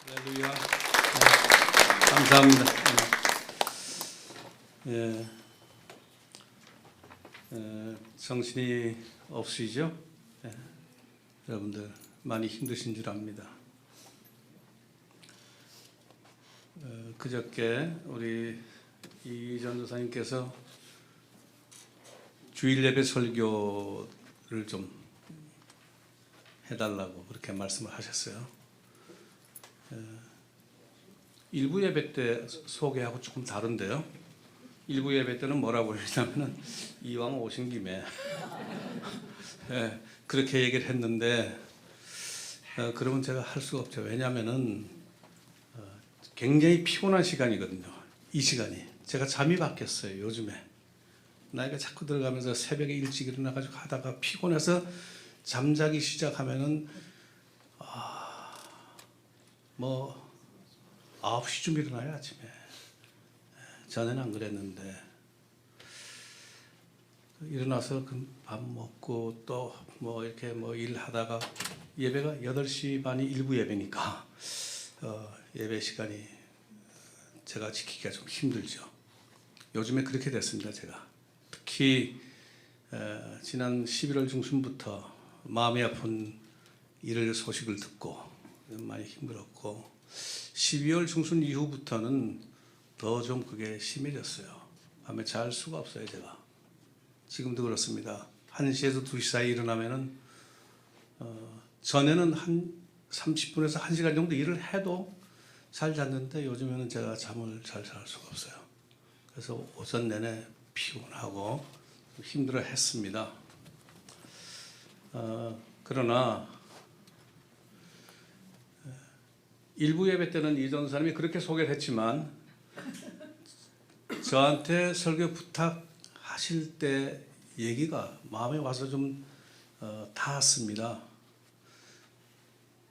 할렐루야. 감사합니다. 예, 정신이 없으시죠? 여러분들 많이 힘드신 줄 압니다. 그저께 우리 이 전도사님께서 주일 예배 설교를 좀 해달라고 그렇게 말씀을 하셨어요. 일부 예배 때 소개하고 조금 다른데요. 일부 예배 때는 뭐라고 했냐면은 이왕 오신 김에 그렇게 얘기를 했는데 그러면 제가 할 수가 없죠. 왜냐하면은 굉장히 피곤한 시간이거든요. 이 시간이 제가 잠이 바뀌었어요. 요즘에 나이가 자꾸 들어가면서 새벽에 일찍 일어나가지고 하다가 피곤해서 잠자기 시작하면은 뭐 9시쯤 일어나요. 아침에. 전에는 안 그랬는데 일어나서 밥 먹고 또 뭐 이렇게 뭐 일하다가 예배가 8시 반이 일부 예배니까 예배 시간이 제가 지키기가 좀 힘들죠. 요즘에 그렇게 됐습니다. 제가 특히 지난 11월 중순부터 마음이 아픈 일을 소식을 듣고 많이 힘들었고 12월 중순 이후부터는 더 좀 그게 심해졌어요. 밤에 잘 수가 없어요. 제가 지금도 그렇습니다. 1시에서 2시 사이 일어나면은 전에는 한 30분에서 1시간 정도 일을 해도 잘 잤는데 요즘에는 제가 잠을 잘 잘 수가 없어요. 그래서 오전 내내 피곤하고 힘들어 했습니다. 그러나 일부 예배 때는 이 전도사님이 그렇게 소개를 했지만 저한테 설교 부탁하실 때 얘기가 마음에 와서 좀 닿았습니다.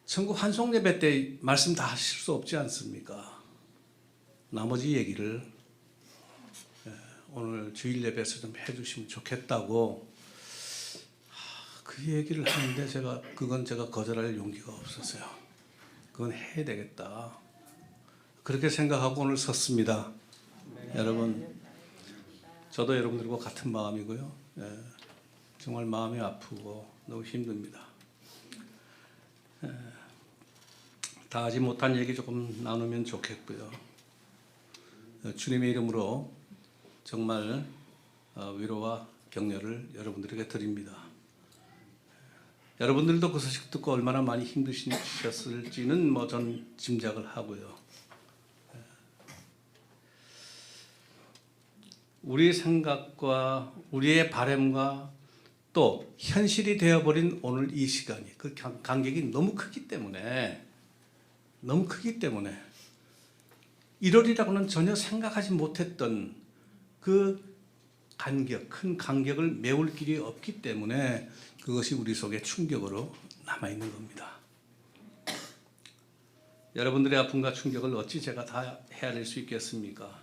천국 환송 예배 때 말씀 다 하실 수 없지 않습니까? 나머지 얘기를 오늘 주일 예배에서 좀 해주시면 좋겠다고 그 얘기를 하는데 그건 제가 거절할 용기가 없었어요. 그건 해야 되겠다. 그렇게 생각하고 오늘 섰습니다. 여러분, 저도 여러분들과 같은 마음이고요. 정말 마음이 아프고 너무 힘듭니다. 다 하지 못한 얘기 조금 나누면 좋겠고요. 주님의 이름으로 정말 위로와 격려를 여러분들에게 드립니다. 여러분들도 그 소식 듣고 얼마나 많이 힘드셨을지는 뭐 전 짐작을 하고요. 우리의 생각과 우리의 바람과 또 현실이 되어버린 오늘 이 시간이 그 간격이 너무 크기 때문에 1월이라고는 전혀 생각하지 못했던 그 큰 간격을 메울 길이 없기 때문에 그것이 우리 속에 충격으로 남아있는 겁니다. 여러분들의 아픔과 충격을 어찌 제가 다 헤아릴 수 있겠습니까?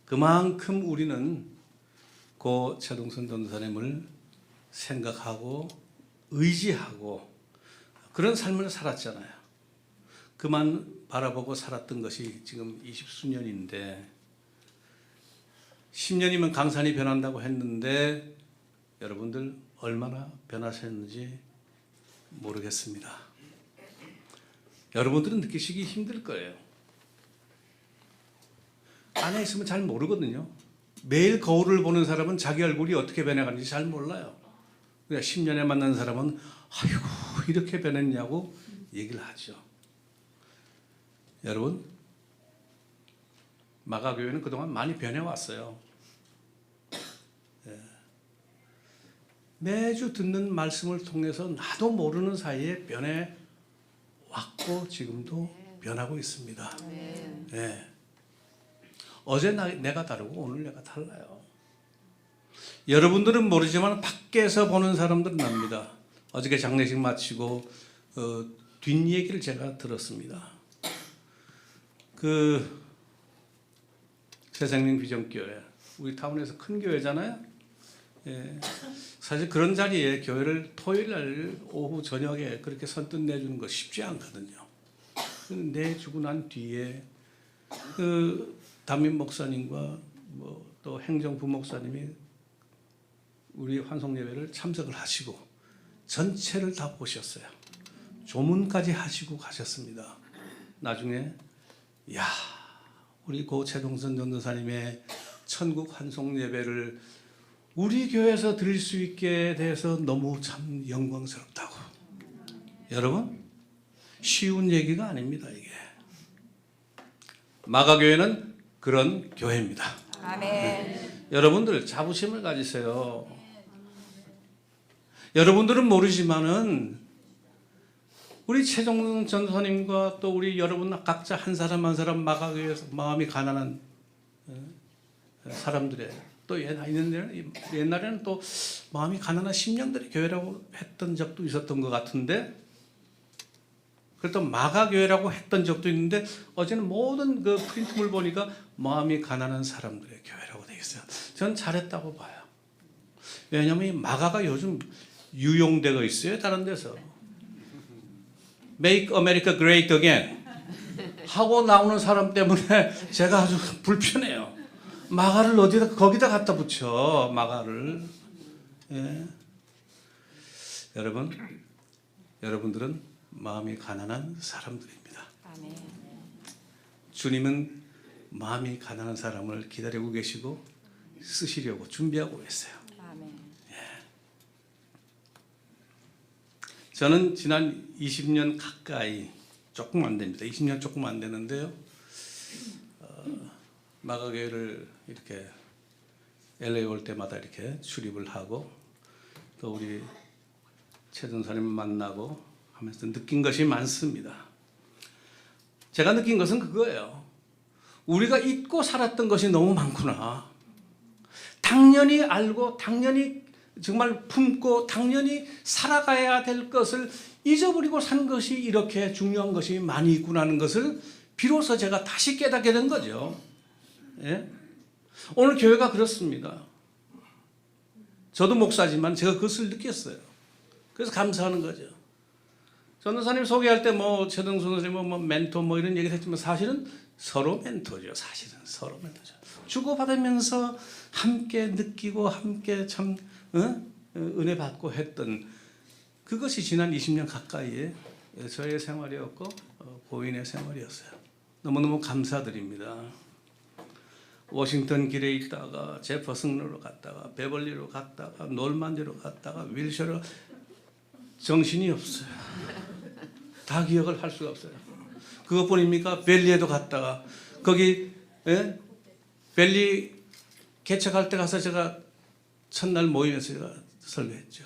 그만큼 우리는 고 최동선 전도사님을 생각하고 의지하고 그런 삶을 살았잖아요. 그만 바라보고 살았던 것이 지금 20수년인데 10년이면 강산이 변한다고 했는데 여러분들 얼마나 변하셨는지 모르겠습니다. 여러분들은 느끼시기 힘들 거예요. 안에 있으면 잘 모르거든요. 매일 거울을 보는 사람은 자기 얼굴이 어떻게 변해가는지 잘 몰라요. 그러니까 10년에 만난 사람은 아이고 이렇게 변했냐고 얘기를 하죠. 여러분, 마가교회는 그동안 많이 변해왔어요. 매주 듣는 말씀을 통해서 나도 모르는 사이에 변해왔고 지금도 변하고 있습니다. 네. 어제 내가 다르고 오늘 내가 달라요. 여러분들은 모르지만 밖에서 보는 사람들은 압니다. 어저께 장례식 마치고 뒷얘기를 제가 들었습니다. 그 새생명 비전교회 우리 타운에서 큰 교회잖아요. 사실 그런 자리에 교회를 토요일 날 오후 저녁에 그렇게 선뜻 내주는 거 쉽지 않거든요. 내주고 난 뒤에 그 담임 목사님과 뭐 또 행정부 목사님이 우리 환송 예배를 참석을 하시고 전체를 다 보셨어요. 조문까지 하시고 가셨습니다. 나중에 야, 우리 고 최동선 전도사님의 천국 환송 예배를 우리 교회에서 드릴 수 있게 돼서 너무 참 영광스럽다고. 여러분, 쉬운 얘기가 아닙니다. 이게 마가교회는 그런 교회입니다. 아멘. 여러분들 자부심을 가지세요. 여러분들은 모르지만은 우리 최종선 전도사님과 또 우리 여러분 각자 한 사람 한 사람 마가교회에서 마음이 가난한 사람들의 또 옛날에는 또 마음이 가난한 심령들의 교회라고 했던 적도 있었던 것 같은데, 그랬던 마가교회라고 했던 적도 있는데 어제는 모든 그 프린트물 보니까 마음이 가난한 사람들의 교회라고 되어 있어요. 전 잘했다고 봐요. 왜냐하면 이 마가가 요즘 유용되고 있어요. 다른 데서 Make America Great Again 하고 나오는 사람 때문에 제가 아주 불편해요. 마가를 어디다 거기다 갖다 붙여, 마가를. 예. 여러분들은 마음이 가난한 사람들입니다. 아멘. 주님은 마음이 가난한 사람을 기다리고 계시고 쓰시려고 준비하고 계세요. 아멘. 저는 지난 20년 가까이, 조금 안 됩니다. 20년 조금 안 되는데요. 마가교회를 이렇게 LA 올 때마다 이렇게 출입을 하고 또 우리 최전사님 만나고 하면서 느낀 것이 많습니다. 제가 느낀 것은 그거예요. 우리가 잊고 살았던 것이 너무 많구나. 당연히 알고 당연히 정말 품고 당연히 살아가야 될 것을 잊어버리고 산 것이 이렇게 중요한 것이 많이 있구나 하는 것을 비로소 제가 다시 깨닫게 된 거죠. 예? 오늘 교회가 그렇습니다. 저도 목사지만 제가 그것을 느꼈어요. 그래서 감사하는 거죠. 전도사님 소개할 때 뭐 최동선 선생님 뭐 멘토 뭐 이런 얘기를 했지만 사실은 서로 멘토죠. 사실은 서로 멘토죠. 주고받으면서 함께 느끼고 함께 참 은혜 받고 했던 그것이 지난 20년 가까이의 저의 생활이었고 고인의 생활이었어요. 너무너무 감사드립니다. 워싱턴 길에 있다가 제퍼슨으로 갔다가 베벌리로 갔다가 놀만디로 갔다가 윌셔로 정신이 없어요. 다 기억을 할 수가 없어요. 그것뿐입니까? 벨리에도 갔다가 거기 벨리 개척할 때 가서 제가 첫날 모임에서 제가 설교했죠.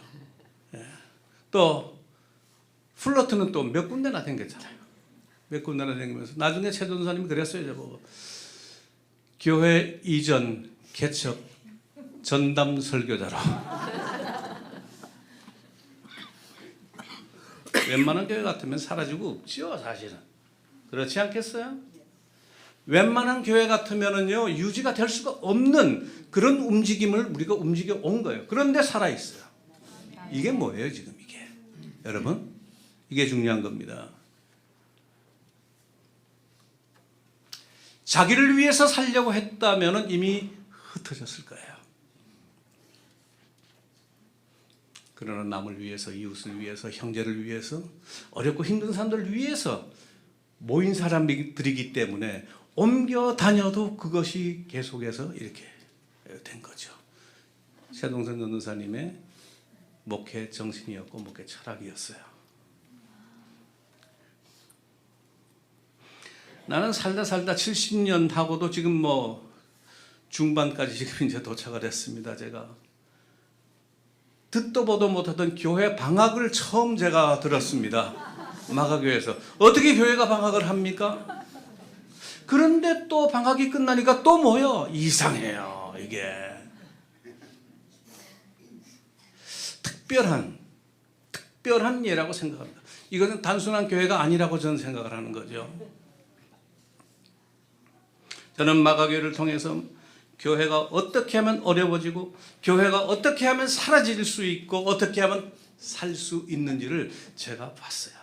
예. 또 플러트는 또 몇 군데나 댕겼잖아요. 몇 군데나 댕기면서 나중에 최 전도사님이 그랬어요. 저보고 교회 이전 개척 전담 설교자로. 웬만한 교회 같으면 사라지고 없죠, 사실은. 그렇지 않겠어요? 웬만한 교회 같으면은요, 유지가 될 수가 없는 그런 움직임을 우리가 움직여 온 거예요. 그런데 살아있어요. 이게 뭐예요, 지금 이게? 여러분, 이게 중요한 겁니다. 자기를 위해서 살려고 했다면은 이미 흩어졌을 거예요. 그러나 남을 위해서, 이웃을 위해서, 형제를 위해서, 어렵고 힘든 사람들을 위해서 모인 사람들이기 때문에 옮겨 다녀도 그것이 계속해서 이렇게 된 거죠. 최동선 전도사님의 목회 정신이었고 목회 철학이었어요. 나는 살다 70년 하고도 지금 뭐 중반까지 지금 이제 도착을 했습니다. 제가 듣도 보도 못하던 교회 방학을 처음 제가 들었습니다. 마가교회에서. 어떻게 교회가 방학을 합니까? 그런데 또 방학이 끝나니까 또 뭐요? 이상해요, 이게. 특별한 예라고 생각합니다. 이것은 단순한 교회가 아니라고 저는 생각을 하는 거죠. 저는 마가교회를 통해서 교회가 어떻게 하면 어려워지고 교회가 어떻게 하면 사라질 수 있고 어떻게 하면 살 수 있는지를 제가 봤어요.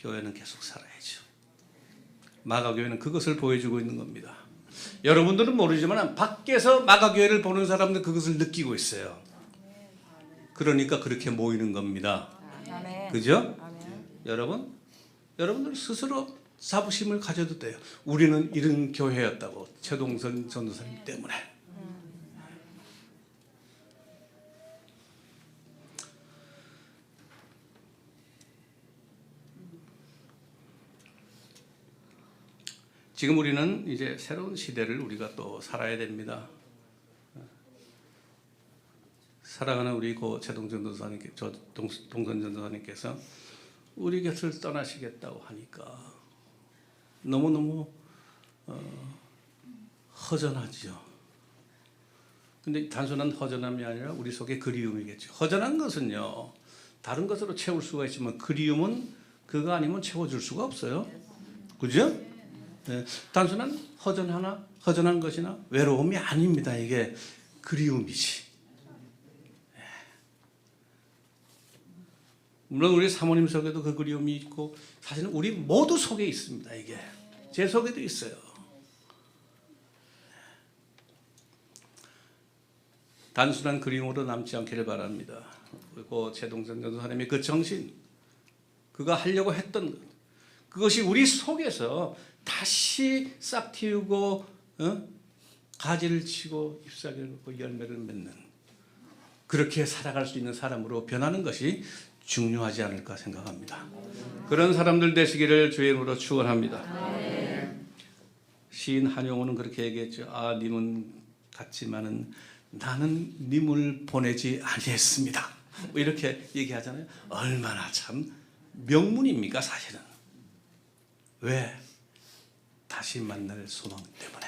교회는 계속 살아야죠. 마가교회는 그것을 보여주고 있는 겁니다. 여러분들은 모르지만 밖에서 마가교회를 보는 사람들 그것을 느끼고 있어요. 그러니까 그렇게 모이는 겁니다. 그죠? 여러분들 스스로 자부심을 가져도 돼요. 우리는 이런 교회였다고. 최동선 전도사님 때문에. 지금 우리는 이제 새로운 시대를 우리가 또 살아야 됩니다. 사랑하는 우리 고 최동선 전도사님께서 우리 곁을 떠나시겠다고 하니까 너무너무 허전하죠. 근데 단순한 허전함이 아니라 우리 속에 그리움이겠죠. 허전한 것은요, 다른 것으로 채울 수가 있지만 그리움은 그거 아니면 채워줄 수가 없어요. 그죠? 네, 단순한 허전한 것이나 외로움이 아닙니다. 이게 그리움이지. 네. 물론 우리 사모님 속에도 그 그리움이 있고 사실은 우리 모두 속에 있습니다. 이게 제 속에도 있어요. 단순한 그리움으로 남지 않기를 바랍니다. 그리고 최동선 전도사님의 그 정신, 그가 하려고 했던 것, 그것이 우리 속에서 다시 싹 틔우고 가지를 치고 잎사귀를 맺고 열매를 맺는, 그렇게 살아갈 수 있는 사람으로 변하는 것이 중요하지 않을까 생각합니다. 그런 사람들 되시기를 주의 이름으로 축원합니다. 시인 한용우는 그렇게 얘기했죠. 님은 같지만은 나는 님을 보내지 아니했습니다. 뭐 이렇게 얘기하잖아요. 얼마나 참 명문입니까 사실은. 왜? 다시 만날 소망 때문에.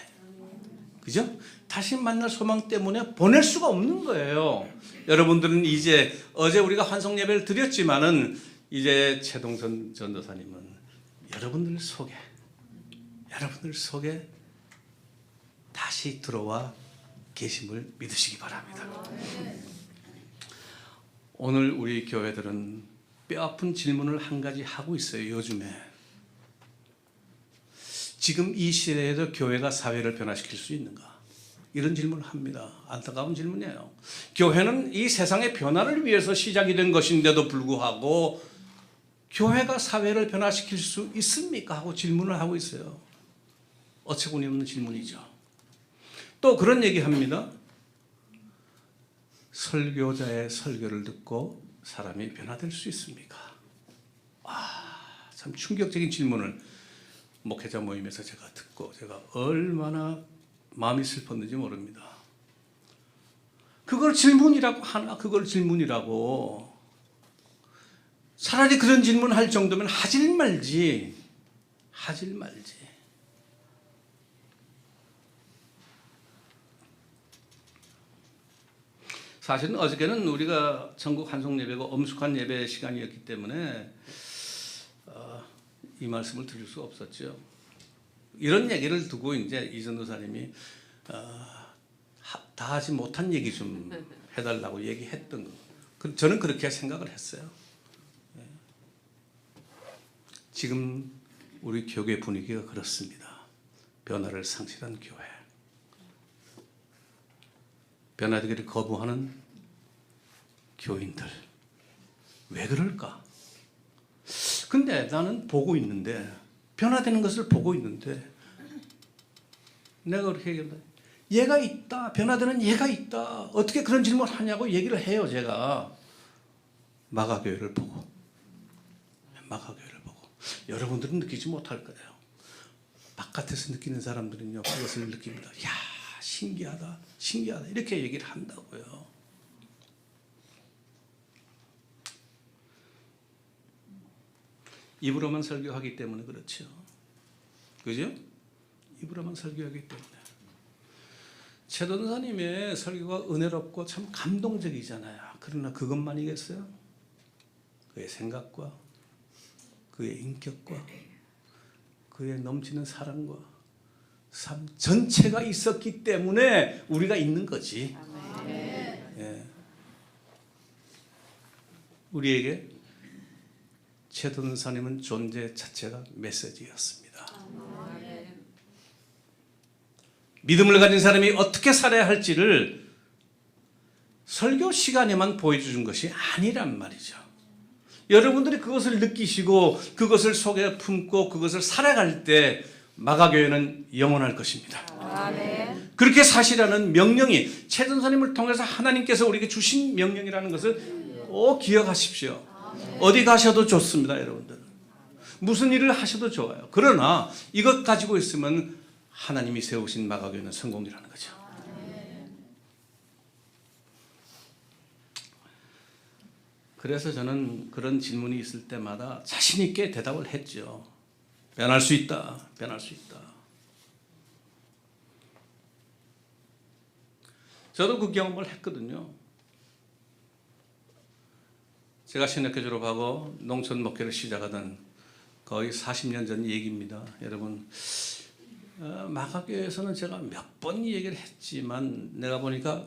그죠? 다시 만날 소망 때문에 보낼 수가 없는 거예요. 여러분들은 이제 어제 우리가 환송 예배를 드렸지만은 이제 최동선 전도사님은 여러분들 속에 다시 들어와 계심을 믿으시기 바랍니다. 오늘 우리 교회들은 뼈아픈 질문을 한 가지 하고 있어요. 요즘에 지금 이 시대에도 교회가 사회를 변화시킬 수 있는가? 이런 질문을 합니다. 안타까운 질문이에요. 교회는 이 세상의 변화를 위해서 시작이 된 것인데도 불구하고 교회가 사회를 변화시킬 수 있습니까? 하고 질문을 하고 있어요. 어처구니 없는 질문이죠. 또 그런 얘기합니다. 설교자의 설교를 듣고 사람이 변화될 수 있습니까? 참 충격적인 질문을 목회자 모임에서 제가 듣고 제가 얼마나 마음이 슬펐는지 모릅니다. 그걸 질문이라고 하나? 그걸 질문이라고. 차라리 그런 질문 할 정도면 하질 말지. 사실은 어저께는 우리가 전국 환송 예배고 엄숙한 예배 시간이었기 때문에 이 말씀을 드릴 수 없었죠. 이런 얘기를 두고 이제 이 전도사님이 다 하지 못한 얘기 좀 해달라고 얘기했던 거. 저는 그렇게 생각을 했어요. 지금 우리 교회 분위기가 그렇습니다. 변화를 상실한 교회. 변화되기를 거부하는 교인들. 왜 그럴까? 근데 나는 보고 있는데, 변화되는 것을 보고 있는데, 내가 그렇게 얘기한다. 얘가 있다. 변화되는 얘가 있다. 어떻게 그런 질문을 하냐고 얘기를 해요, 제가. 마가교회를 보고. 여러분들은 느끼지 못할 거예요. 바깥에서 느끼는 사람들은요, 그것을 느낍니다. 야, 신기하다. 이렇게 얘기를 한다고요. 입으로만 설교하기 때문에 그렇죠. 그죠? 입으로만 설교하기 때문에. 최동사님의 설교가 은혜롭고 참 감동적이잖아요. 그러나 그것만이겠어요? 그의 생각과 그의 인격과 그의 넘치는 사랑과 삶 전체가 있었기 때문에 우리가 있는 거지. 우리에게 최 전도사님은 존재 자체가 메시지였습니다. 믿음을 가진 사람이 어떻게 살아야 할지를 설교 시간에만 보여주는 것이 아니란 말이죠. 여러분들이 그것을 느끼시고 그것을 속에 품고 그것을 살아갈 때 마가교회는 영원할 것입니다. 아멘. 그렇게 사시라는 명령이 최 전도사님을 통해서 하나님께서 우리에게 주신 명령이라는 것을 꼭 기억하십시오. 아멘. 어디 가셔도 좋습니다, 여러분들. 무슨 일을 하셔도 좋아요. 그러나 이것 가지고 있으면 하나님이 세우신 마가교회는 성공이라는 거죠. 그래서 저는 그런 질문이 있을 때마다 자신 있게 대답을 했죠. 변할 수 있다. 변할 수 있다. 저도 그 경험을 했거든요. 제가 신학교 졸업하고 농촌 목회를 시작하던 거의 40년 전 얘기입니다. 여러분, 마가교회에서는 제가 몇 번 이 얘기를 했지만 내가 보니까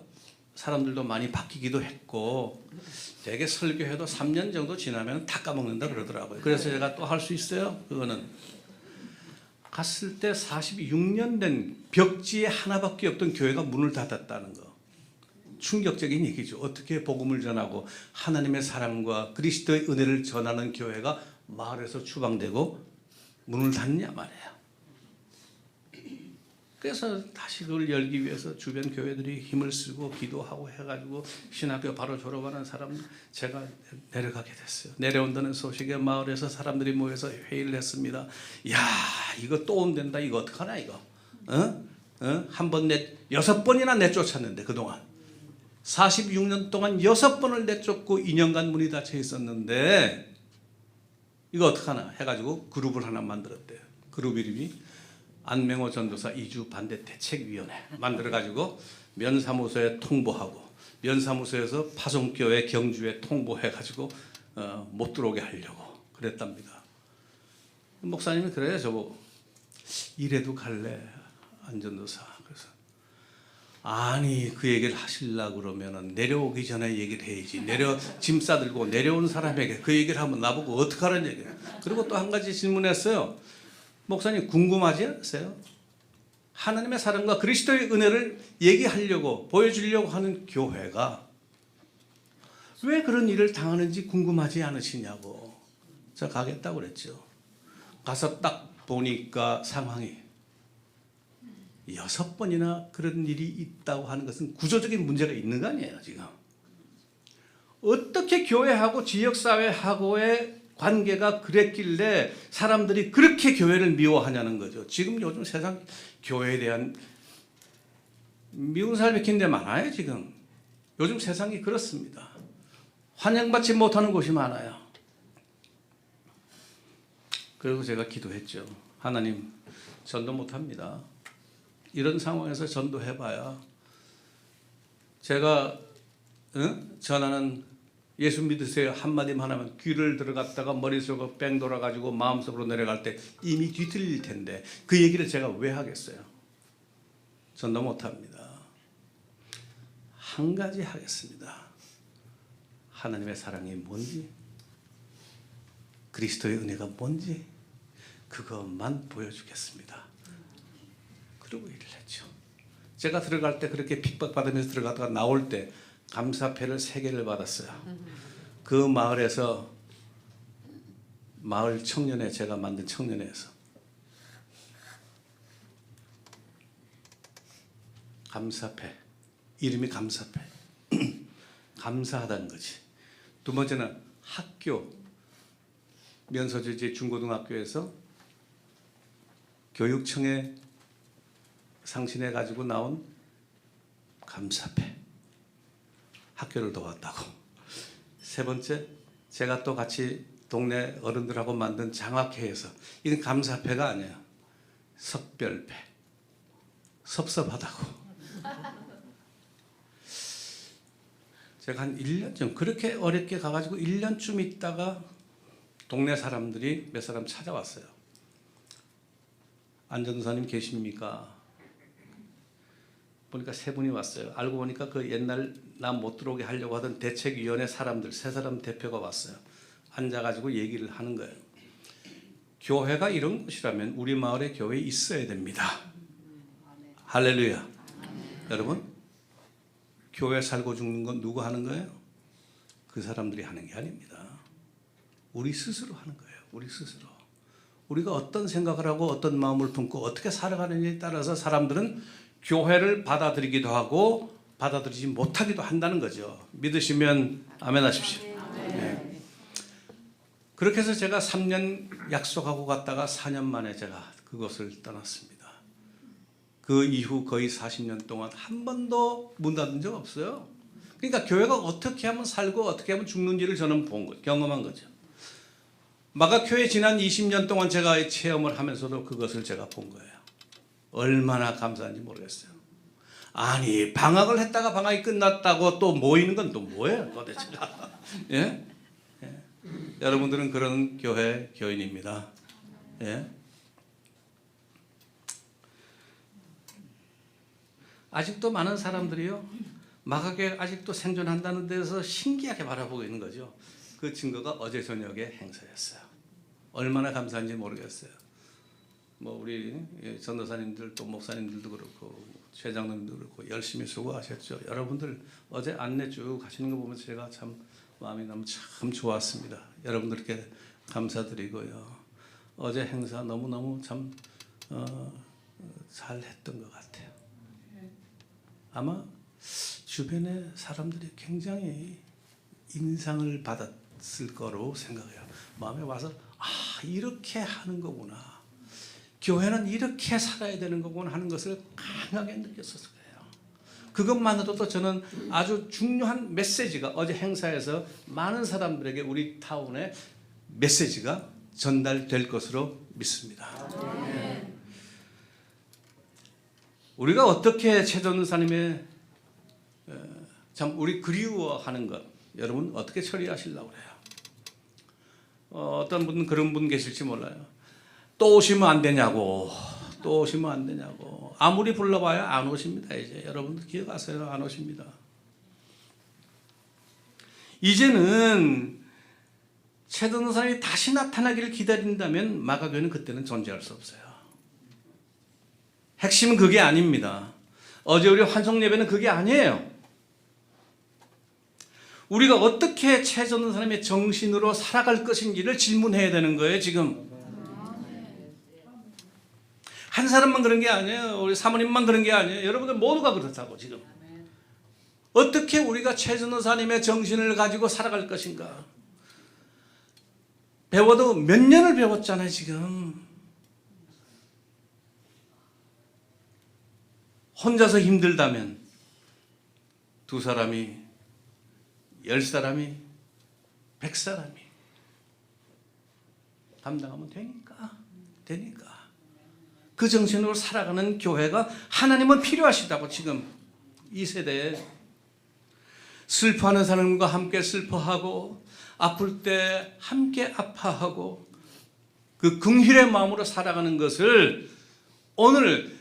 사람들도 많이 바뀌기도 했고 되게 설교해도 3년 정도 지나면 다 까먹는다 그러더라고요. 그래서 제가 또 할 수 있어요. 그거는 갔을 때 46년 된 벽지에 하나밖에 없던 교회가 문을 닫았다는 거. 충격적인 얘기죠. 어떻게 복음을 전하고 하나님의 사랑과 그리스도의 은혜를 전하는 교회가 마을에서 추방되고 문을 닫냐 말이에요. 그래서 다시 그걸 열기 위해서 주변 교회들이 힘을 쓰고 기도하고 해가지고 신학교 바로 졸업하는 사람 제가 내려가게 됐어요. 내려온다는 소식에 마을에서 사람들이 모여서 회의를 했습니다. 야, 이거 또 온댄다. 이거 어떡하나 이거. 한 번 6번이나 내쫓았는데 그동안 46년 동안 6번을 내쫓고 2년간 문이 닫혀 있었는데 이거 어떡하나 해가지고 그룹을 하나 만들었대요. 그룹 이름이 안명호 전도사 이주 반대 대책위원회 만들어가지고 면사무소에 통보하고 면사무소에서 파송교회 경주에 통보해가지고 못 들어오게 하려고 그랬답니다. 목사님이 그래요. 저보고 이래도 갈래 안 전도사. 그래서 아니 그 얘기를 하시려고 그러면은 내려오기 전에 얘기를 해야지. 짐 싸들고 내려온 사람에게 그 얘기를 하면 나보고 어떡하라는 얘기예요. 그리고 또 한 가지 질문했어요. 목사님 궁금하지 않으세요? 하나님의 사랑과 그리스도의 은혜를 얘기하려고 보여주려고 하는 교회가 왜 그런 일을 당하는지 궁금하지 않으시냐고. 제가 가겠다고 그랬죠. 가서 딱 보니까 상황이 6번이나 그런 일이 있다고 하는 것은 구조적인 문제가 있는 거 아니에요 지금. 어떻게 교회하고 지역사회하고의 관계가 그랬길래 사람들이 그렇게 교회를 미워하냐는 거죠. 지금 요즘 세상 교회에 대한 미운 사람이 굉장히 많아요. 지금 요즘 세상이 그렇습니다. 환영받지 못하는 곳이 많아요. 그리고 제가 기도했죠. 하나님 전도 못합니다. 이런 상황에서 전도해봐야 제가 전하는 예수 믿으세요 한마디만 하면 귀를 들어갔다가 머릿속으로 뺑 돌아가지고 마음속으로 내려갈 때 이미 뒤틀릴 텐데 그 얘기를 제가 왜 하겠어요. 전도 못합니다. 한 가지 하겠습니다. 하나님의 사랑이 뭔지 그리스도의 은혜가 뭔지 그것만 보여주겠습니다. 그러고 일을 했죠. 제가 들어갈 때 그렇게 핍박받으면서 들어갔다가 나올 때 감사패를 3개를 받았어요. 그 마을에서 마을 청년회 제가 만든 청년회에서 감사패 이름이 감사패 감사하다는 거지. 두 번째는 학교 면서주지 중고등학교에서 교육청에 상신해 가지고 나온 감사패 학교를 도왔다고. 세 번째 제가 또 같이 동네 어른들하고 만든 장학회에서 이건 감사패가 아니에요. 석별패 섭섭하다고. 제가 한 1년쯤 그렇게 어렵게 가가지고 1년쯤 있다가 동네 사람들이 몇 사람 찾아왔어요. 안 전도사님 계십니까? 보니까 3분이 왔어요. 알고 보니까 그 옛날 나 못 들어오게 하려고 하던 대책위원회 사람들 3사람 대표가 왔어요. 앉아가지고 얘기를 하는 거예요. 교회가 이런 곳이라면 우리 마을에 교회 있어야 됩니다. 할렐루야. 여러분, 교회 살고 죽는 건 누가 하는 거예요? 그 사람들이 하는 게 아닙니다. 우리 스스로 하는 거예요. 우리 스스로. 우리가 어떤 생각을 하고 어떤 마음을 품고 어떻게 살아가느냐에 따라서 사람들은 교회를 받아들이기도 하고 받아들이지 못하기도 한다는 거죠. 믿으시면 아멘 하십시오. 네. 그렇게 해서 제가 3년 약속하고 갔다가 4년 만에 제가 그곳을 떠났습니다. 그 이후 거의 40년 동안 한 번도 문 닫은 적 없어요. 그러니까 교회가 어떻게 하면 살고 어떻게 하면 죽는지를 저는 본 거예요. 경험한 거죠. 마가교회 지난 20년 동안 제가 체험을 하면서도 그것을 제가 본 거예요. 얼마나 감사한지 모르겠어요. 아니, 방학을 했다가 방학이 끝났다고 또 모이는 건 또 뭐예요 도대체가. 예? 예. 여러분들은 그런 교회 교인입니다. 예? 아직도 많은 사람들이요, 마가교회 아직도 생존한다는 데서 신기하게 바라보고 있는 거죠. 그 증거가 어제 저녁의 행사였어요. 얼마나 감사한지 모르겠어요. 뭐 우리 전도사님들 또 목사님들도 그렇고 최장로님도 그렇고 열심히 수고하셨죠. 여러분들 어제 안내 쭉 하시는 거 보면 제가 참 마음이 너무 참 좋았습니다. 여러분들께 감사드리고요. 어제 행사 너무너무 참 잘했던 것 같아요. 아마 주변의 사람들이 굉장히 인상을 받았을 거로 생각해요. 마음에 와서 이렇게 하는 거구나. 교회는 이렇게 살아야 되는 거구나 하는 것을 강하게 느꼈었을 거예요. 그것만으로도 저는 아주 중요한 메시지가 어제 행사에서 많은 사람들에게 우리 타운의 메시지가 전달될 것으로 믿습니다. 네. 우리가 어떻게 최전사님의 참 우리 그리워하는 것 여러분 어떻게 처리하시려고 그래요? 어떤 분은 그런 분 계실지 몰라요. 또 오시면 안 되냐고, 또 오시면 안 되냐고. 아무리 불러봐야 안 오십니다. 이제 여러분들 기억하세요. 안 오십니다. 이제는 최전사님이 다시 나타나기를 기다린다면 마가교회는 그때는 존재할 수 없어요. 핵심은 그게 아닙니다. 어제 우리 환송 예배는 그게 아니에요. 우리가 어떻게 최전사님의 정신으로 살아갈 것인지를 질문해야 되는 거예요. 지금 한 사람만 그런 게 아니에요. 우리 사모님만 그런 게 아니에요. 여러분들 모두가 그렇다고. 지금 어떻게 우리가 최전사님의 정신을 가지고 살아갈 것인가. 배워도 몇 년을 배웠잖아요. 지금 혼자서 힘들다면 두 사람이 10사람이 100사람이 감당하면 되니까 그 정신으로 살아가는 교회가 하나님은 필요하시다고. 지금 이 세대에 슬퍼하는 사람과 함께 슬퍼하고 아플 때 함께 아파하고 그 긍휼의 마음으로 살아가는 것을 오늘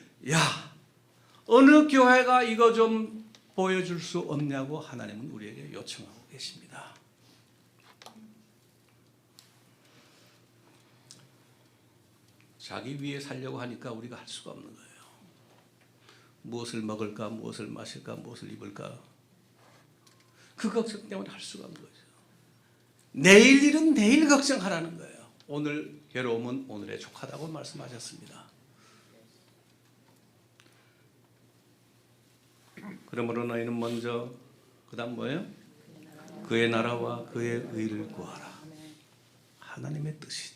어느 교회가 이거 좀 보여줄 수 없냐고 하나님은 우리에게 요청하고 계십니다. 자기 위해 살려고 하니까 우리가 할 수가 없는 거예요. 무엇을 먹을까, 무엇을 마실까, 무엇을 입을까, 그 걱정 때문에 할 수가 없는 거죠. 내일 일은 내일 걱정하라는 거예요. 오늘 괴로움은 오늘에 족하다고 말씀하셨습니다. 그러므로 너희는 먼저 그 다음 뭐예요? 그의 나라와 그의 의를 구하라. 하나님의 뜻이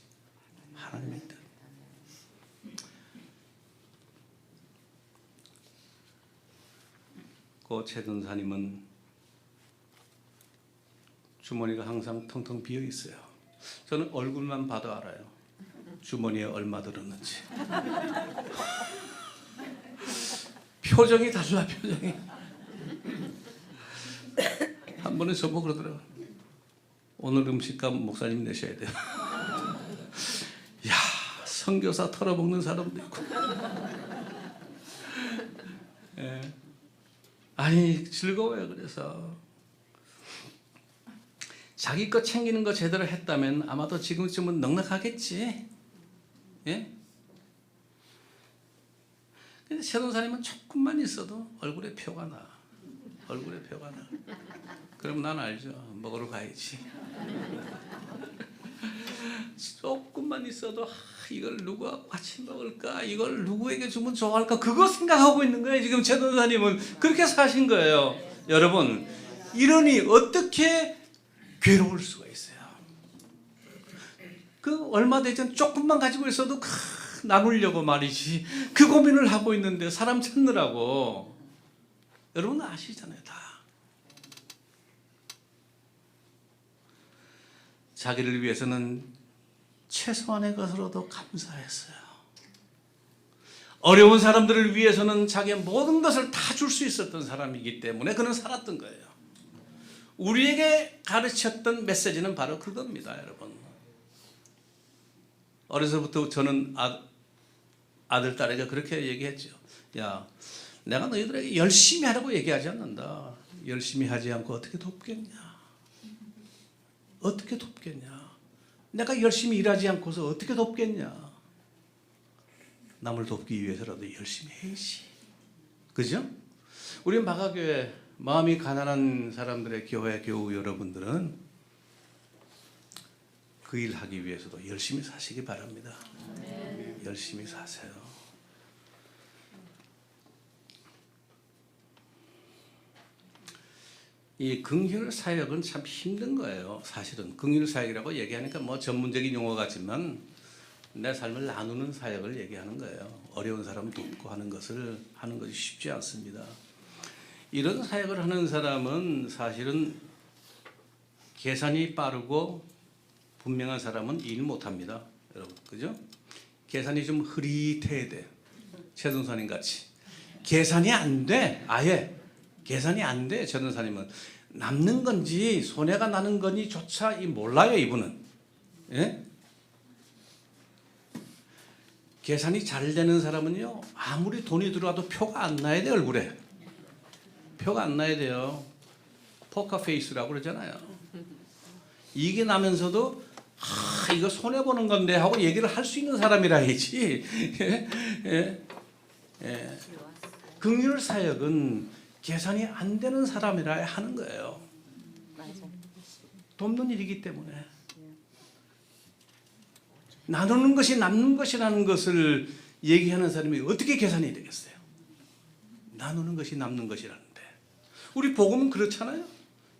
하나님의 뜻. 그 최전사님은 주머니가 항상 텅텅 비어 있어요. 저는 얼굴만 봐도 알아요. 주머니에 얼마 들었는지. 표정이 달라. 표정이. 한 번은 저보고 그러더라고요. 오늘 음식값 목사님 내셔야 돼요. 야, 선교사 털어먹는 사람도 있고. 예. 아니 즐거워요. 그래서 자기 거 챙기는 거 제대로 했다면 아마도 지금쯤은 넉넉하겠지. 예? 근데 최동사님은 조금만 있어도 얼굴에 표가 나. 얼굴에 표가 나. 그럼 난 알죠. 먹으러 가야지. 조금만 있어도 이걸 누구와 같이 먹을까? 이걸 누구에게 주면 좋아할까? 그거 생각하고 있는 거예요. 지금 최동사님은 그렇게 사신 거예요. 여러분, 이러니 어떻게 괴로울 수가 있어요. 그 얼마 되전 조금만 가지고 있어도 나누려고 말이지. 그 고민을 하고 있는데 사람 찾느라고. 여러분 아시잖아요, 다. 자기를 위해서는 최소한의 것으로도 감사했어요. 어려운 사람들을 위해서는 자기의 모든 것을 다 줄 수 있었던 사람이기 때문에 그는 살았던 거예요. 우리에게 가르쳤던 메시지는 바로 그겁니다, 여러분. 어려서부터 저는 아들, 딸에게 그렇게 얘기했죠. 야, 내가 너희들에게 열심히 하라고 얘기하지 않는다. 열심히 하지 않고 어떻게 돕겠냐? 어떻게 돕겠냐? 내가 열심히 일하지 않고서 어떻게 돕겠냐? 남을 돕기 위해서라도 열심히 해야지. 그죠? 우리 마가교회 마음이 가난한 사람들의 교회 교우 여러분들은 그 일 하기 위해서도 열심히 사시기 바랍니다. 열심히 사세요. 이 긍휼 사역은 참 힘든 거예요. 사실은 긍휼 사역이라고 얘기하니까 뭐 전문적인 용어 같지만 내 삶을 나누는 사역을 얘기하는 거예요. 어려운 사람 돕고 하는 것을 하는 것이 쉽지 않습니다. 이런 사역을 하는 사람은 사실은 계산이 빠르고 분명한 사람은 일 못합니다. 여러분, 그죠? 계산이 좀 흐릿해야 돼. 최동사님 같이. 계산이 안 돼. 아예. 계산이 안 돼. 최동사님은. 남는 건지 손해가 나는 건지조차 몰라요, 이분은. 예? 계산이 잘 되는 사람은요, 아무리 돈이 들어와도 표가 안 나야 돼, 얼굴에. 표가 안 나야 돼요. 포커 페이스라고 그러잖아요. 이게 나면서도 이거 손해보는 건데 하고 얘기를 할 수 있는 사람이라 해야지. 예? 예? 예. 긍휼 사역은 계산이 안 되는 사람이라 하는 거예요. 돕는 일이기 때문에. 나누는 것이 남는 것이라는 것을 얘기하는 사람이 어떻게 계산이 되겠어요? 나누는 것이 남는 것이라는데. 우리 복음은 그렇잖아요.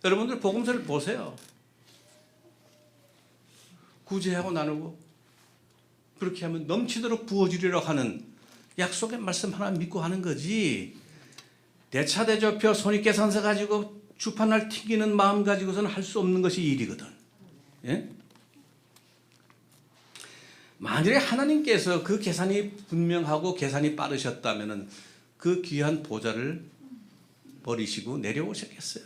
여러분들 복음서를 보세요. 구제하고 나누고 그렇게 하면 넘치도록 부어주리라 하는 약속의 말씀 하나 믿고 하는 거지. 대차대조표 손익계산서 가지고 주판날 튕기는 마음 가지고서는 할 수 없는 것이 일이거든. 예? 만일에 하나님께서 그 계산이 분명하고 계산이 빠르셨다면 그 귀한 보좌를 버리시고 내려오셨겠어요?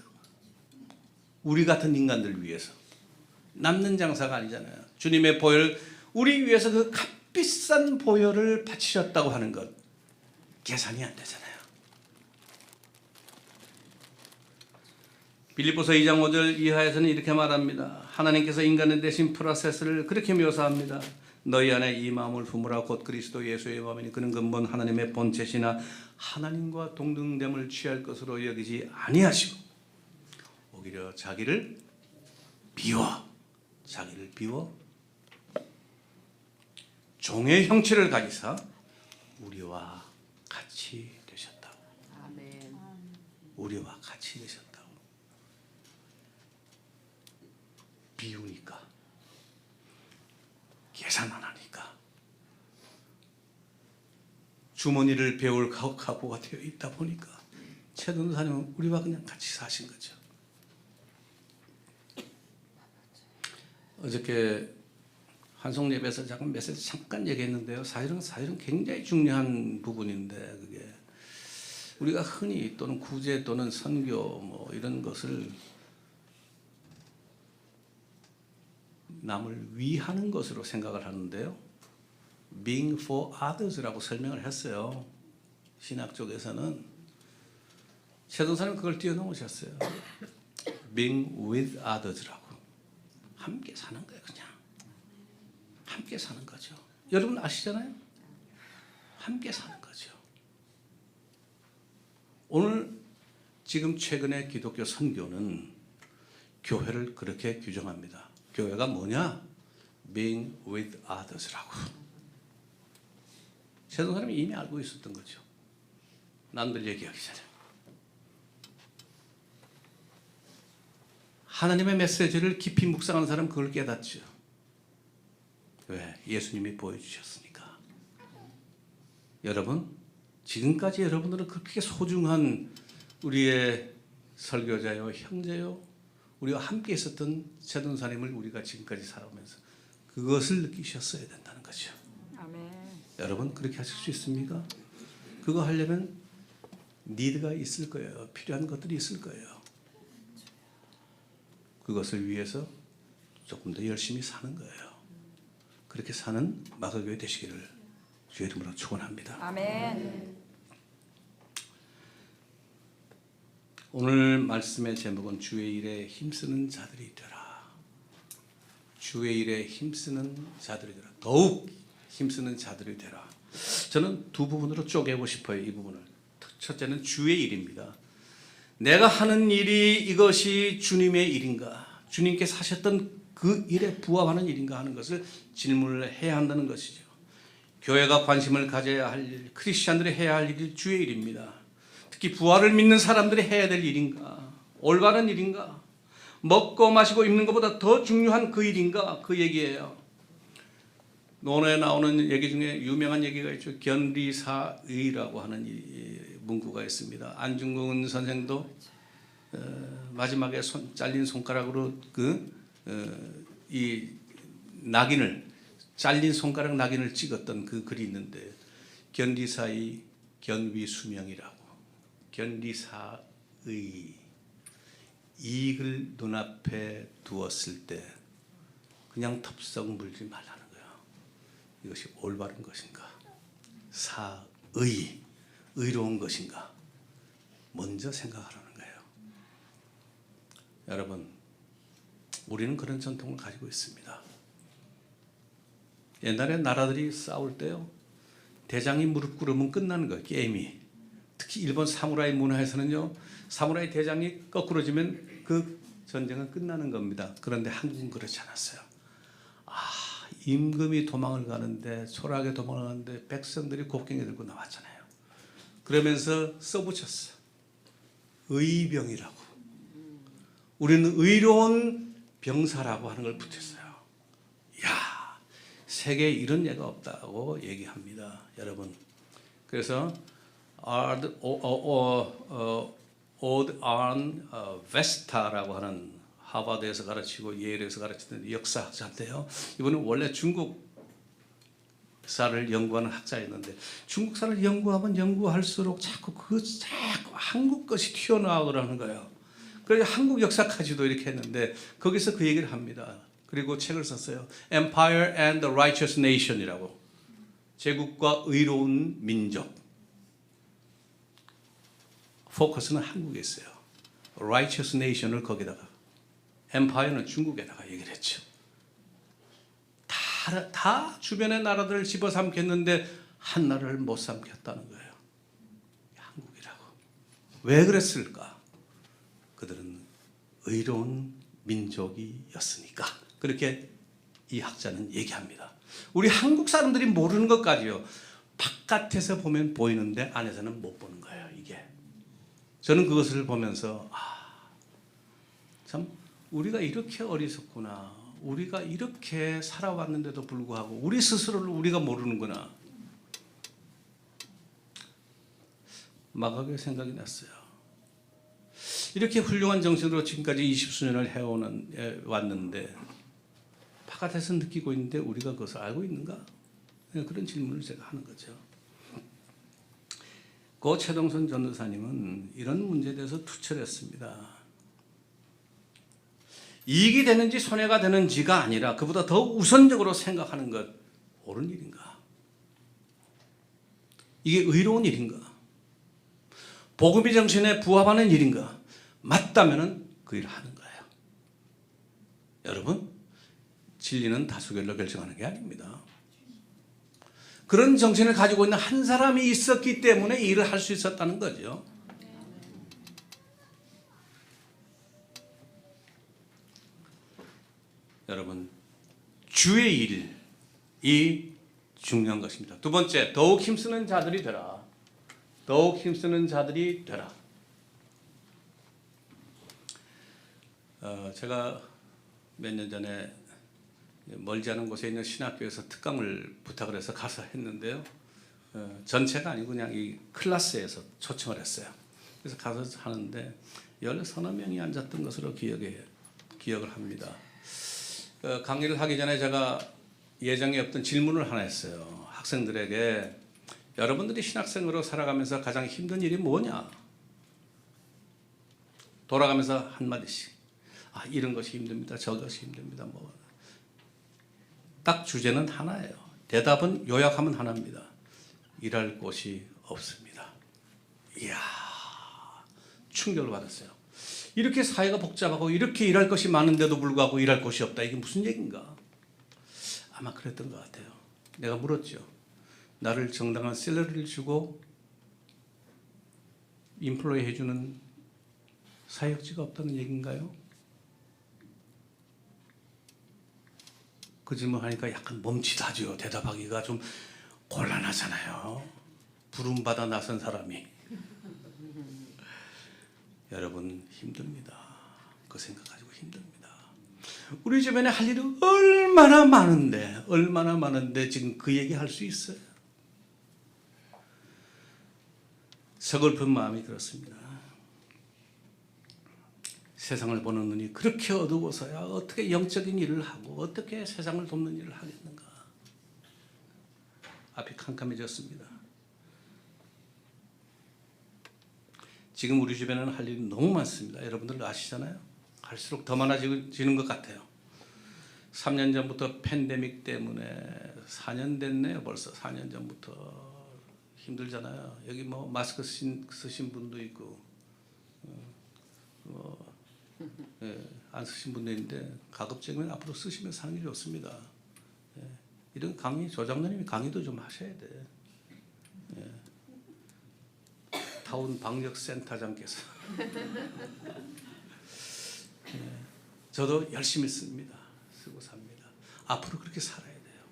우리 같은 인간들 위해서. 남는 장사가 아니잖아요. 주님의 보혈, 우리 위해서 그 값비싼 보혈을 바치셨다고 하는 것. 계산이 안 되잖아요. 빌립보서 2장 5절 이하에서는 이렇게 말합니다. 하나님께서 인간의 대신 프로세스를 그렇게 묘사합니다. 너희 안에 이 마음을 품으라 곧 그리스도 예수의 마음이니 그는 근본 하나님의 본체시나 하나님과 동등됨을 취할 것으로 여기지 아니하시고 오히려 자기를 비워 종의 형체를 가지사 우리와 같이 되셨다고. 아멘. 우리와 같이 되셨다고. 비우니까 계산 안 하니까 주머니를 배울 각오가 되어 있다 보니까 최동사님은 우리와 그냥 같이 사신 거죠. 어저께 한송 예배에서 잠깐 얘기했는데요. 사실은 굉장히 중요한 부분인데 그게 우리가 흔히 또는 구제 또는 선교 뭐 이런 것을 남을 위하는 것으로 생각을 하는데요. Being for others라고 설명을 했어요. 신학 쪽에서는. 최동사는 그걸 뛰어넘으셨어요. Being with others라고. 함께 사는 거예요. 그냥 함께 사는 거죠. 여러분 아시잖아요. 함께 사는 거죠. 오늘 지금 최근에 기독교 선교는 교회를 그렇게 규정합니다. 교회가 뭐냐? Being with others라고. 세상 사람이 이미 알고 있었던 거죠. 남들 얘기하기 전에. 하나님의 메시지를 깊이 묵상하는 사람은 그걸 깨닫죠. 왜? 예수님이 보여주셨으니까. 여러분, 지금까지 여러분들은 그렇게 소중한 우리의 설교자요, 형제요, 우리와 함께 있었던 최동사님을 우리가 지금까지 살아오면서 그것을 느끼셨어야 된다는 거죠. 아멘. 여러분 그렇게 하실 수 있습니까? 그거 하려면 니드가 있을 거예요. 필요한 것들이 있을 거예요. 그것을 위해서 조금 더 열심히 사는 거예요. 그렇게 사는 마가교회 되시기를 주의 이름으로 축원합니다. 아멘. 오늘 말씀의 제목은 주의 일에 힘쓰는 자들이 되라. 주의 일에 힘쓰는 자들이 되라. 더욱 힘쓰는 자들이 되라. 저는 두 부분으로 쪼개고 싶어요. 이 부분을. 첫째는 주의 일입니다. 내가 하는 일이 이것이 주님의 일인가? 주님께서 하셨던 그 일에 부합하는 일인가 하는 것을 질문을 해야 한다는 것이죠. 교회가 관심을 가져야 할 일, 크리스찬들이 해야 할 일이 주의 일입니다. 특히 부활을 믿는 사람들이 해야 될 일인가? 올바른 일인가? 먹고 마시고 입는 것보다 더 중요한 그 일인가? 그 얘기예요. 논어에 나오는 얘기 중에 유명한 얘기가 있죠. 견리사의라고 하는 문구가 있습니다. 안중근 선생도 마지막에 잘린 손가락으로 이 낙인을 잘린 손가락 낙인을 찍었던 그 글이 있는데 견리사의 견위수명이라고. 견리사의 이익을 눈앞에 두었을 때 그냥 텁썩 물지 말라는 거예요. 이것이 올바른 것인가? 사의, 의로운 것인가? 먼저 생각하라는 거예요. 여러분, 우리는 그런 전통을 가지고 있습니다. 옛날에 나라들이 싸울 때요, 대장이 무릎 꿇으면 끝나는 거예요. 게임이. 특히 일본 사무라이 문화에서는요, 사무라이 대장이 거꾸로지면 그 전쟁은 끝나는 겁니다. 그런데 한국은 그렇지 않았어요. 임금이 도망을 가는데, 초라하게 도망을 가는데 백성들이 곡괭이 들고 나왔잖아요. 그러면서 써붙였어. 의병이라고. 우리는 의로운 병사라고 하는 걸 붙였어요. 야, 세계에 이런 예가 없다고 얘기합니다. 여러분. 그래서 오드 안 베스타라고 하는 하버드에서 가르치고 예일에서 가르치던 역사학자인데요. 이분은 원래 중국사를 연구하는 학자였는데 중국사를 연구하면 연구할수록 자꾸 한국 것이 튀어나오더라는 거예요. 그래서 한국 역사까지도 이렇게 했는데 거기서 그 얘기를 합니다. 그리고 책을 썼어요. Empire and the Righteous Nation이라고. 제국과 의로운 민족. 포커스는 한국에 있어요. Righteous Nation을 거기다가, Empire는 중국에다가 얘기를 했죠. 다 주변의 나라들을 집어삼켰는데 한 나라를 못 삼켰다는 거예요. 한국이라고. 왜 그랬을까? 그들은 의로운 민족이었으니까. 그렇게 이 학자는 얘기합니다. 우리 한국 사람들이 모르는 것까지요. 바깥에서 보면 보이는데 안에서는 못 보는 거예요. 이게. 저는 그것을 보면서 참 우리가 이렇게 어리석구나. 우리가 이렇게 살아왔는데도 불구하고 우리 스스로를 우리가 모르는구나. 마가교회 생각이 났어요. 이렇게 훌륭한 정신으로 지금까지 20수년을 왔는데 바깥에서 느끼고 있는데 우리가 그것을 알고 있는가? 그런 질문을 제가 하는 거죠. 고 최동선 전도사님은 이런 문제에 대해서 투철했습니다. 이익이 되는지 손해가 되는지가 아니라 그보다 더 우선적으로 생각하는 것, 옳은 일인가? 이게 의로운 일인가? 복음의 정신에 부합하는 일인가? 맞다면 그 일을 하는 거예요. 여러분, 진리는 다수결로 결정하는 게 아닙니다. 그런 정신을 가지고 있는 한 사람이 있었기 때문에 이 일을 할 수 있었다는 거죠. 여러분, 주의 일이 중요한 것입니다. 두 번째, 더욱 힘쓰는 자들이 되라. 더욱 힘쓰는 자들이 되라. 제가 몇 년 전에 멀지 않은 곳에 있는 신학교에서 특강을 부탁을 해서 가서 했는데요. 전체가 아니고 그냥 이 클래스에서 초청을 했어요. 그래서 가서 하는데 10서너 명이 앉았던 것으로 기억을 합니다. 강의를 하기 전에 제가 예정에 없던 질문을 하나 했어요. 학생들에게 여러분들이 신학생으로 살아가면서 가장 힘든 일이 뭐냐? 돌아가면서 한마디씩. 이런 것이 힘듭니다. 저것이 힘듭니다. 딱 주제는 하나예요. 대답은 요약하면 하나입니다. 일할 곳이 없습니다. 이야, 충격을 받았어요. 이렇게 사회가 복잡하고 이렇게 일할 것이 많은데도 불구하고 일할 곳이 없다. 이게 무슨 얘기인가? 아마 그랬던 것 같아요. 내가 물었죠. 나를 정당한 샐러리를 주고 인플로이 해주는 사역지가 없다는 얘기인가요? 그 질문하니까 약간 멈칫하죠. 대답하기가 좀 곤란하잖아요. 부름받아 나선 사람이. 여러분 힘듭니다. 그 생각 가지고 힘듭니다. 우리 주변에 할 일이 얼마나 많은데 지금 그 얘기 할 수 있어요? 서글픈 마음이 들었습니다. 세상을 보는 눈이 그렇게 어두워서야 어떻게 영적인 일을 하고 어떻게 세상을 돕는 일을 하겠는가. 앞이 캄캄해졌습니다. 지금 우리 주변에는 할 일이 너무 많습니다. 여러분들 아시잖아요. 갈수록 더 많아지는 것 같아요. 3년 전부터 팬데믹 때문에 4년 됐네요. 벌써 4년 전부터 힘들잖아요. 여기 마스크 쓰신 분도 있고 안 쓰신 분도 있는데 가급적이면 앞으로 쓰시면서 사는 게 좋습니다. 이런 강의, 조장로님이 강의도 좀 하셔야 돼. 타운 방역센터장께서 저도 열심히 씁니다. 쓰고 삽니다. 앞으로 그렇게 살아야 돼요.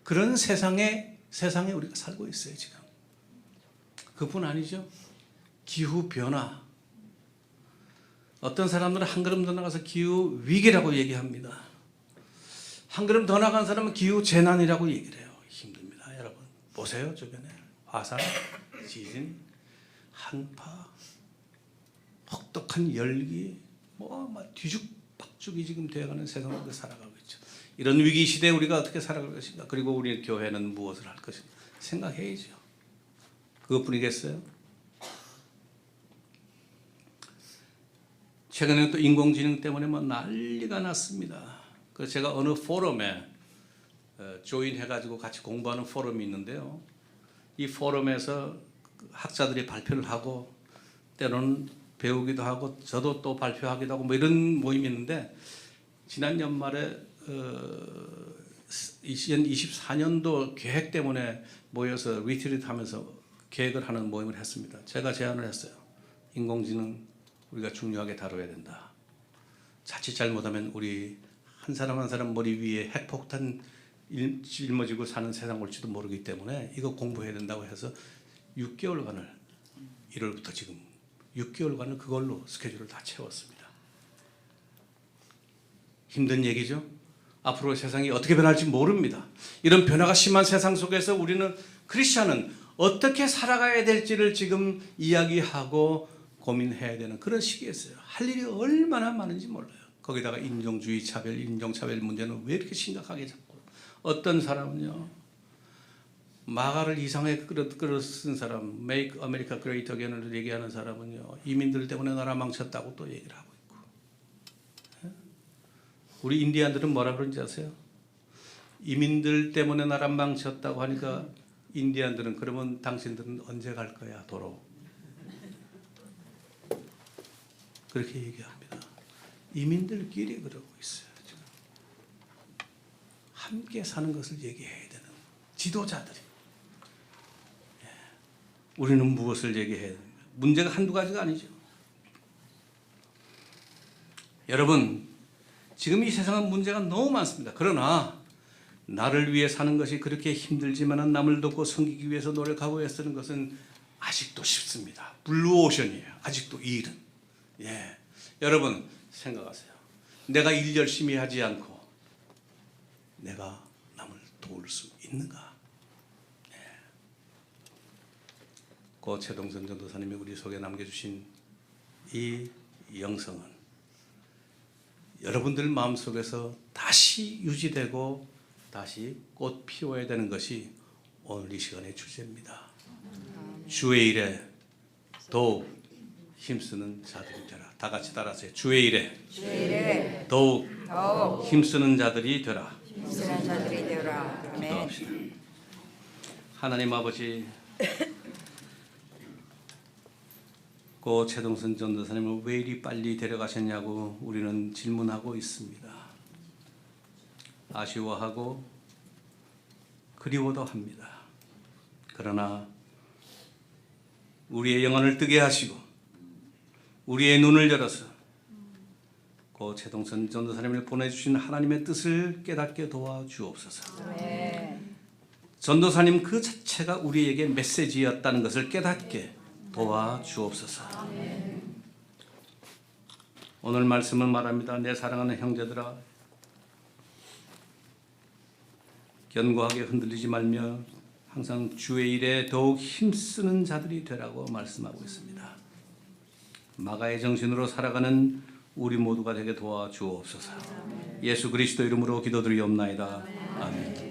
그런 세상에 우리가 살고 있어요. 지금 그뿐 아니죠. 기후 변화. 어떤 사람들은 한 걸음 더 나가서 기후 위기라고 얘기합니다. 한 걸음 더 나간 사람은 기후 재난이라고 얘기를 해요. 힘듭니다. 여러분 보세요. 주변에 화산, 지진, 한파, 혹독한 열기, 막 뒤죽박죽이 지금 되어가는 세상을 살아가고 있죠. 이런 위기 시대에 우리가 어떻게 살아갈 것인가? 그리고 우리 교회는 무엇을 할 것인가? 생각해야죠. 그것뿐이겠어요? 최근에 또 인공지능 때문에 난리가 났습니다. 그래서 제가 어느 포럼에 조인해가지고 같이 공부하는 포럼이 있는데요. 이 포럼에서 학자들이 발표를 하고 때로는 배우기도 하고 저도 또 발표하기도 하고 이런 모임이 있는데 지난 연말에 2024년도 계획 때문에 모여서 리트리트 하면서 계획을 하는 모임을 했습니다. 제가 제안을 했어요. 인공지능 우리가 중요하게 다뤄야 된다. 자칫 잘못하면 우리 한 사람 한 사람 머리 위에 핵폭탄 짊어지고 사는 세상 올지도 모르기 때문에 이거 공부해야 된다고 해서 6개월간을 1월부터 지금 6개월간을 그걸로 스케줄을 다 채웠습니다. 힘든 얘기죠? 앞으로 세상이 어떻게 변할지 모릅니다. 이런 변화가 심한 세상 속에서 우리는 크리스찬은 어떻게 살아가야 될지를 지금 이야기하고 고민해야 되는 그런 시기였어요. 할 일이 얼마나 많은지 몰라요. 거기다가 인종주의 차별, 인종차별 문제는 왜 이렇게 심각하게 잡고 어떤 사람은요 마가를 이상하게 끌어 쓴 사람, Make America Great Again을 얘기하는 사람은요 이민들 때문에 나라 망쳤다고 또 얘기를 하고 있고. 우리 인디안들은 뭐라 그런지 아세요? 이민들 때문에 나라 망쳤다고 하니까 인디안들은 그러면 당신들은 언제 갈 거야 도로? 그렇게 얘기합니다. 이민들끼리 그러고 있어요. 지금. 함께 사는 것을 얘기해야 되는 지도자들이. 우리는 무엇을 얘기해야 됩니까? 문제가 한두 가지가 아니죠. 여러분, 지금 이 세상은 문제가 너무 많습니다. 그러나 나를 위해 사는 것이 그렇게 힘들지만 남을 돕고 섬기기 위해서 노력하고 애쓰는 것은 아직도 쉽습니다. 블루오션이에요. 아직도 이 일은. 예. 여러분 생각하세요. 내가 일 열심히 하지 않고 내가 남을 도울 수 있는가? 예. 고 최동선 전도사님이 우리 속에 남겨주신 이 영성은 여러분들 마음속에서 다시 유지되고 다시 꽃 피워야 되는 것이 오늘 이 시간의 주제입니다. 주의 일에 더욱 힘쓰는 자들이 되라. 다 같이 따라하세요. 주의 일에 더욱 힘쓰는 자들이 되라. 기도합시다. 하나님 아버지, 고 최동선 전도사님을 왜 이리 빨리 데려가셨냐고 우리는 질문하고 있습니다. 아쉬워하고 그리워도 합니다. 그러나 우리의 영혼을 뜨게 하시고 우리의 눈을 열어서 고 최동선 전도사님을 보내주신 하나님의 뜻을 깨닫게 도와주옵소서. 전도사님 그 자체가 우리에게 메시지였다는 것을 깨닫게 도와주옵소서. 오늘 말씀은 말합니다. 내 사랑하는 형제들아, 견고하게 흔들리지 말며 항상 주의 일에 더욱 힘쓰는 자들이 되라고 말씀하고 있습니다. 마가의 정신으로 살아가는 우리 모두가 되게 도와주옵소서. 예수 그리스도 이름으로 기도드리옵나이다. 아멘.